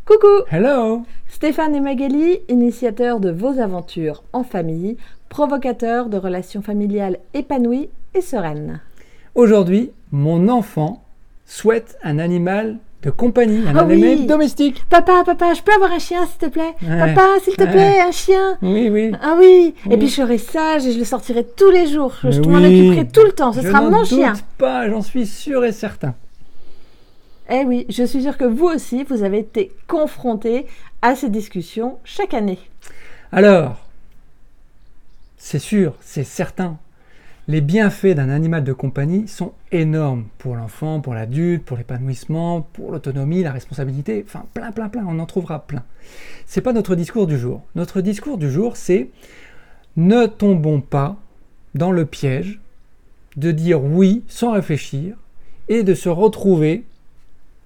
Coucou! Hello! Stéphane et Magali, initiateurs de vos aventures en famille, provocateurs de relations familiales épanouies et sereines. Aujourd'hui, mon enfant souhaite un animal de compagnie, un animal domestique. Papa, je peux avoir un chien s'il te plaît? Ouais. Papa, s'il te plaît, un chien? Oui. Ah oui. Et puis je serai sage et je le sortirai tous les jours. Je m'en occuperai tout le temps, ce sera mon chien. Je n'en doute pas, j'en suis sûr et certain. Eh oui, je suis sûre que vous aussi, vous avez été confrontés à ces discussions chaque année. Alors, c'est sûr, c'est certain, les bienfaits d'un animal de compagnie sont énormes pour l'enfant, pour l'adulte, pour l'épanouissement, pour l'autonomie, la responsabilité, enfin plein, on en trouvera plein. C'est pas notre discours du jour. Notre discours du jour, c'est ne tombons pas dans le piège de dire oui sans réfléchir et de se retrouver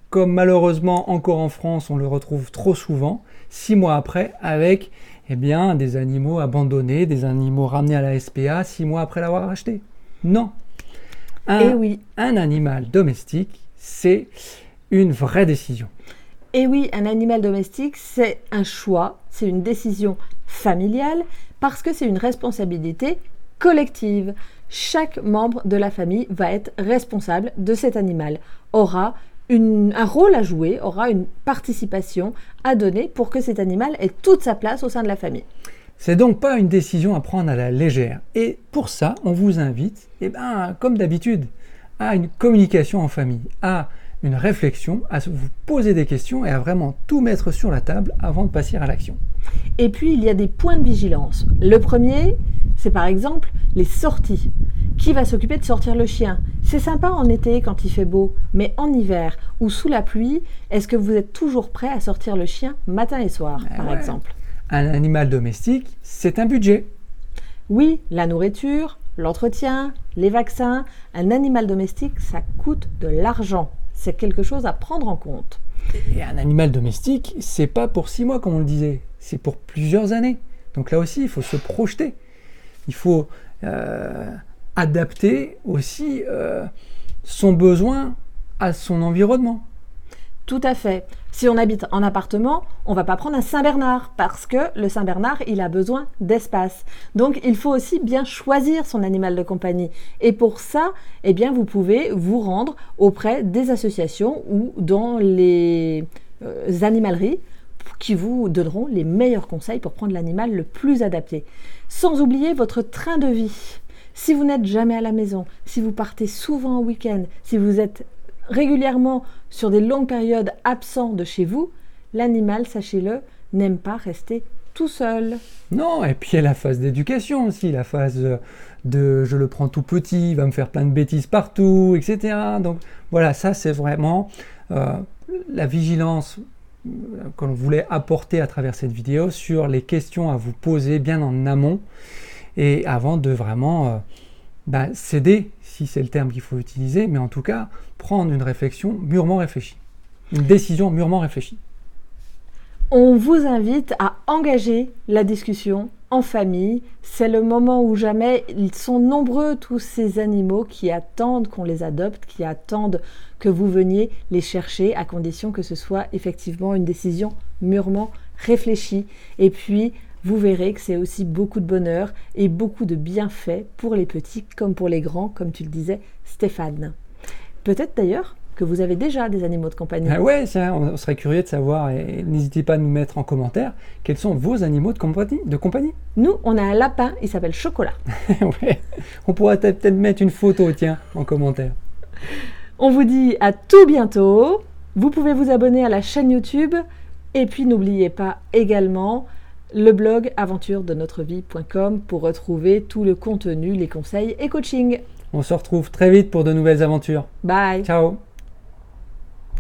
comme malheureusement encore en France on le retrouve trop souvent, 6 mois après, avec des animaux abandonnés, des animaux ramenés à la SPA 6 mois après l'avoir acheté. Non. Un animal domestique, c'est une vraie décision. Et oui, un animal domestique, c'est un choix, c'est une décision familiale, parce que c'est une responsabilité collective. Chaque membre de la famille va être responsable de cet animal, aura un rôle à jouer, aura une participation à donner pour que cet animal ait toute sa place au sein de la famille. C'est donc pas une décision à prendre à la légère. Et pour ça, on vous invite, comme d'habitude, à une communication en famille, à une réflexion, à vous poser des questions et à vraiment tout mettre sur la table avant de passer à l'action. Et puis, il y a des points de vigilance. Le premier, c'est par exemple les sorties. Qui va s'occuper de sortir le chien? C'est sympa en été quand il fait beau, mais en hiver ou sous la pluie, est-ce que vous êtes toujours prêt à sortir le chien matin et soir, par exemple? Un animal domestique, c'est un budget. Oui, la nourriture, l'entretien, les vaccins, un animal domestique, ça coûte de l'argent. C'est quelque chose à prendre en compte. Et un animal domestique, c'est pas pour 6 mois comme on le disait, c'est pour plusieurs années. Donc là aussi, il faut se projeter. Il faut adapter aussi son besoin à son environnement. Tout à fait. Si on habite en appartement, on ne va pas prendre un Saint-Bernard parce que le Saint-Bernard, il a besoin d'espace. Donc, il faut aussi bien choisir son animal de compagnie. Et pour ça, vous pouvez vous rendre auprès des associations ou dans les animaleries qui vous donneront les meilleurs conseils pour prendre l'animal le plus adapté. Sans oublier votre train de vie. Si vous n'êtes jamais à la maison, si vous partez souvent en week-end, si vous êtes régulièrement sur des longues périodes absent de chez vous, l'animal, sachez-le, n'aime pas rester tout seul. Non, et puis il y a la phase d'éducation aussi, la phase de je le prends tout petit, il va me faire plein de bêtises partout, etc. Donc voilà, ça c'est vraiment la vigilance qu'on voulait apporter à travers cette vidéo sur les questions à vous poser bien en amont et avant de vraiment céder, si c'est le terme qu'il faut utiliser, mais en tout cas prendre une réflexion mûrement réfléchie, une décision mûrement réfléchie. On vous invite à engager la discussion en famille. C'est le moment où jamais. Ils sont nombreux tous ces animaux qui attendent qu'on les adopte, qui attendent que vous veniez les chercher, à condition que ce soit effectivement une décision mûrement réfléchie. Et puis, vous verrez que c'est aussi beaucoup de bonheur et beaucoup de bienfaits pour les petits comme pour les grands, comme tu le disais, Stéphane. Peut-être d'ailleurs que vous avez déjà des animaux de compagnie. Ah ouais, ça, on serait curieux de savoir et n'hésitez pas à nous mettre en commentaire quels sont vos animaux de compagnie. Nous, on a un lapin, il s'appelle Chocolat. Ouais, on pourrait peut-être mettre une photo, tiens, en commentaire. On vous dit à tout bientôt. Vous pouvez vous abonner à la chaîne YouTube et puis n'oubliez pas également le blog aventuresdenotrevie.com pour retrouver tout le contenu, les conseils et coaching. On se retrouve très vite pour de nouvelles aventures. Bye. Ciao.